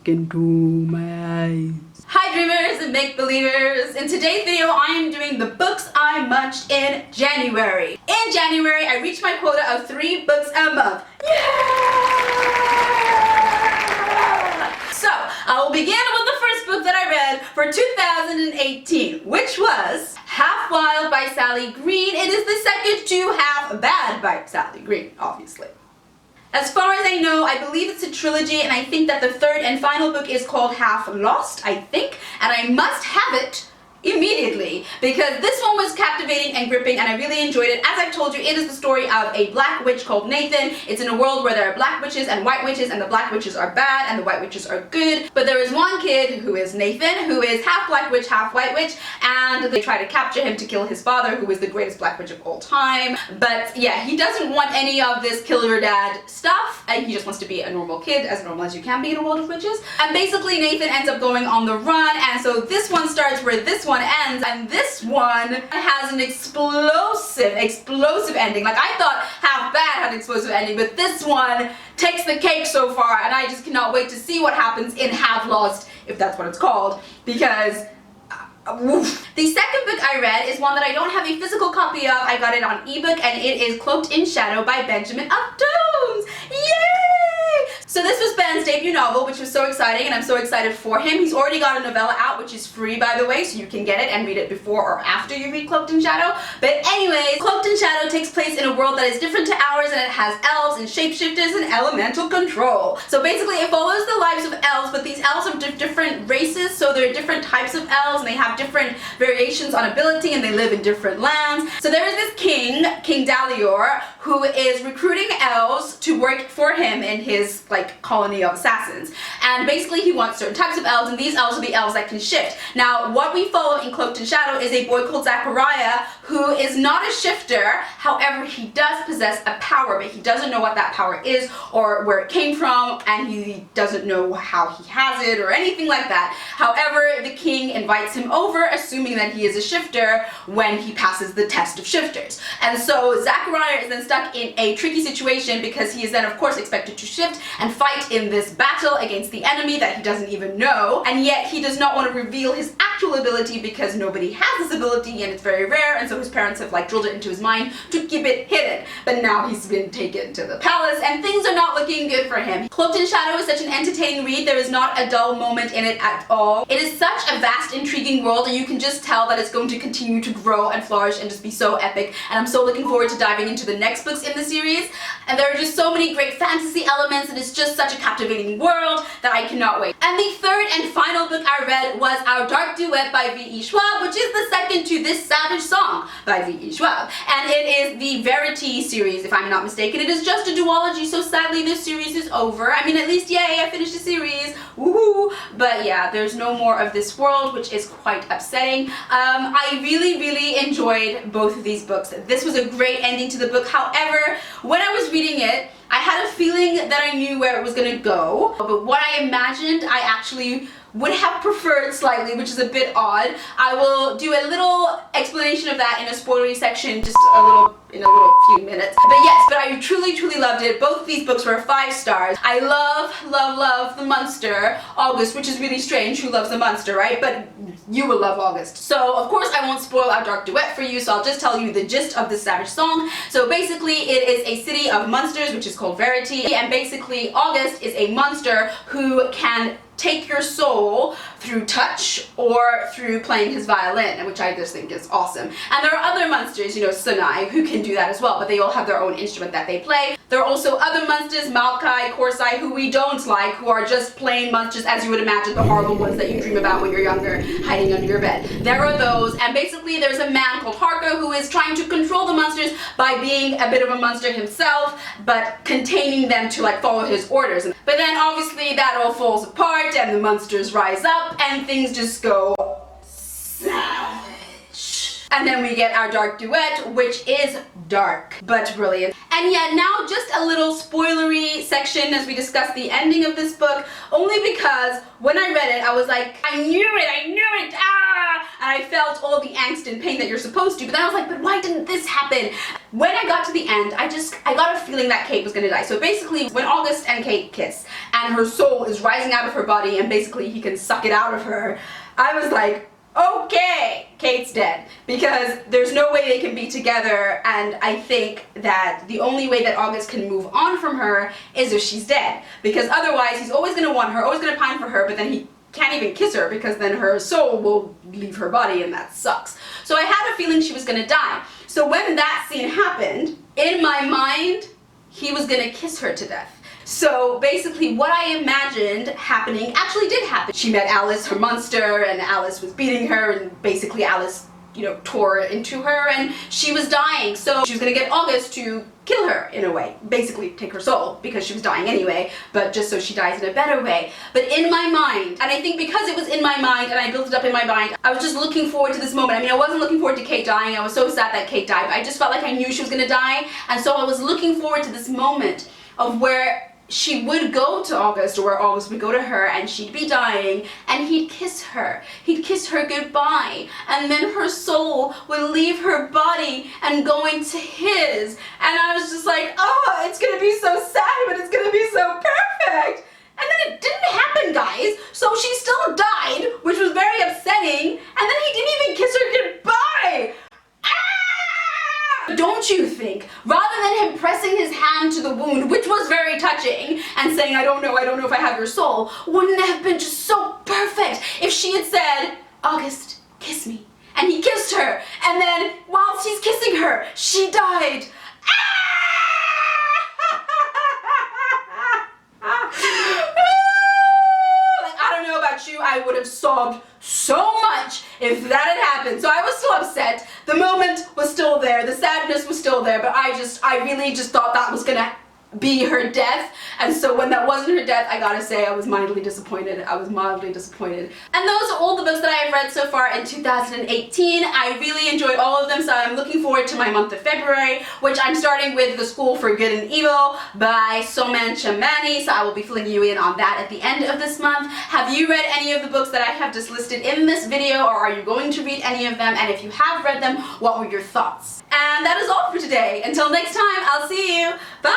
into my eyes. Hi dreamers and make-believers! In today's video I am doing the books I munched in January. In January I reached my quota of 3 books a month. Yeah! So I will begin with the first book that I read for 2018, which was Half Wild by Sally Green. It is the second to Half Bad by Sally Green, obviously. As far as I know, I believe it's a trilogy, and I think that the third and final book is called Half Lost, I think, and I must have it immediately because this one was captivating and gripping and I really enjoyed it. As I've told you, it is the story of a black witch called Nathan. It's in a world where there are black witches and white witches, and the black witches are bad and the white witches are good, but there is one kid who is Nathan, who is half black witch, half white witch, and they try to capture him to kill his father, who is the greatest black witch of all time. But yeah, he doesn't want any of this kill your dad stuff, and he just wants to be a normal kid, as normal as you can be in a world of witches. And basically Nathan ends up going on the run, and so this one starts where this one ends, and this one has an explosive ending. Like, I thought Half Bad had an explosive ending, but this one takes the cake so far, and I just cannot wait to see what happens in Half Lost, if that's what it's called, because the second book I read is one that I don't have a physical copy of. I got it on ebook, and it is Cloaked in Shadow by Benjamin of Dones. Yay! So this was Ben's debut novel, which was so exciting, and I'm so excited for him. He's already got a novella out, which is free, by the way, so you can get it and read it before or after you read Cloaked in Shadow. But anyways, Cloaked in Shadow takes place in a world that is different to ours, and it has elves and shapeshifters and elemental control. So basically it follows the lives of elves, but these elves are different races, so there are different types of elves, and they have different variations on ability, and they live in different lands. So there is this king, King Dalior, who is recruiting elves to work for him in his colony of assassins, and basically he wants certain types of elves, and these elves will be elves that can shift. Now what we follow in Cloaked in Shadow is a boy called Zachariah, who is not a shifter. However, he does possess a power, but he doesn't know what that power is or where it came from, and he doesn't know how he has it or anything like that. However, the king invites him over, assuming that he is a shifter, when he passes the test of shifters. And so Zachariah is then stuck in a tricky situation because he is then of course expected to shift and fight in this battle against the enemy that he doesn't even know, and yet he does not want to reveal his actual ability because nobody has this ability and it's very rare, and so his parents have drilled it into his mind to keep it hidden. But now he's been taken to the palace and things are not looking good for him. Cloaked in Shadow is such an entertaining read. There is not a dull moment in it at all. It is such a vast, intriguing world, and you can just tell that it's going to continue to grow and flourish and just be so epic, and I'm so looking forward to diving into the next books in the series. And there are just so many great fantasy elements, and it's just such a captivating world that I cannot wait. And the third and final book I read was Our Dark Duet by V.E. Schwab, which is the second to This Savage Song by V.E. Schwab. And it is the Verity series, if I'm not mistaken. It is just a duology, so sadly this series is over. I mean, at least yay, I finished the series, woohoo! But yeah, there's no more of this world, which is quite upsetting. I really enjoyed both of these books. This was a great ending to the book. However, when I was reading it, I had a feeling that I knew where it was gonna go, but what I imagined I actually would have preferred slightly, which is a bit odd. I will do a little explanation of that in a spoilery section in a little few minutes. But yes, but I truly loved it. Both of these books were 5 stars. I love the Munster, August, which is really strange. Who loves the Munster, right? But you will love August. So of course I won't spoil Our Dark Duet for you, so I'll just tell you the gist of the Savage Song. So basically it is a city of monsters, which is called Verity, and basically August is a monster who can take your soul through touch or through playing his violin, which I just think is awesome. And there are other monsters, Sunai, who can do that as well, but they all have their own instrument that they play. There are also other monsters, Malkai, Korsai, who we don't like, who are just plain monsters as you would imagine, the horrible ones that you dream about when you're younger, hiding under your bed. There are those, and basically there's a man called Harko who is trying to control the monsters by being a bit of a monster himself, but containing them to follow his orders. But then obviously that all falls apart, and the monsters rise up, and things just go savage. And then we get our dark duet, which is dark but brilliant. And yeah, now just a little spoilery section as we discuss the ending of this book, only because when I read it, I was like, I knew it, ah! And I felt all the angst and pain that you're supposed to, but then I was like, but why didn't this happen? When I got to the end, I got a feeling that Kate was gonna die. So basically, when August and Kate kiss, and her soul is rising out of her body, and basically he can suck it out of her, I was like, okay, Kate's dead, because there's no way they can be together, and I think that the only way that August can move on from her is if she's dead, because otherwise he's always going to want her, always going to pine for her, but then he can't even kiss her because then her soul will leave her body, and that sucks. So I had a feeling she was going to die. So when that scene happened, in my mind, he was going to kiss her to death. So basically what I imagined happening actually did happen. She met Alice, her monster, and Alice was beating her, and basically Alice, tore into her, and she was dying. So she was gonna get August to kill her in a way, basically take her soul, because she was dying anyway, but just so she dies in a better way. But in my mind, and I think because it was in my mind and I built it up in my mind, I was just looking forward to this moment. I mean, I wasn't looking forward to Kate dying. I was so sad that Kate died, but I just felt like I knew she was gonna die, and so I was looking forward to this moment of where she would go to August, or where August would go to her, and she'd be dying, and he'd kiss her. He'd kiss her goodbye, and then her soul would leave her body and go into his. And I was just like, oh, it's gonna be so sad, but it's gonna be so perfect. And then it didn't happen, guys. So she still died, which was very upsetting, and then he didn't even kiss her goodbye. Don't you think, rather than him pressing his hand to the wound, which was very touching, and saying, I don't know if I have your soul, wouldn't it have been just so perfect if she had said, August, kiss me. And he kissed her, and then whilst he's kissing her, she died. I would have sobbed so much if that had happened. So I was still upset. The moment was still there. The sadness was still there. But I really just thought that was gonna be her death. And so when that wasn't her death, I gotta say I was mildly disappointed. And those are all the books that I have read so far in 2018. I really enjoyed all of them, so I'm looking forward to my month of February, which I'm starting with The School for Good and Evil by Soman Chamani, so I will be filling you in on that at the end of this month. Have you read any of the books that I have just listed in this video, or are you going to read any of them? And if you have read them, what were your thoughts? And that is all for today. Until next time, I'll see you. Bye!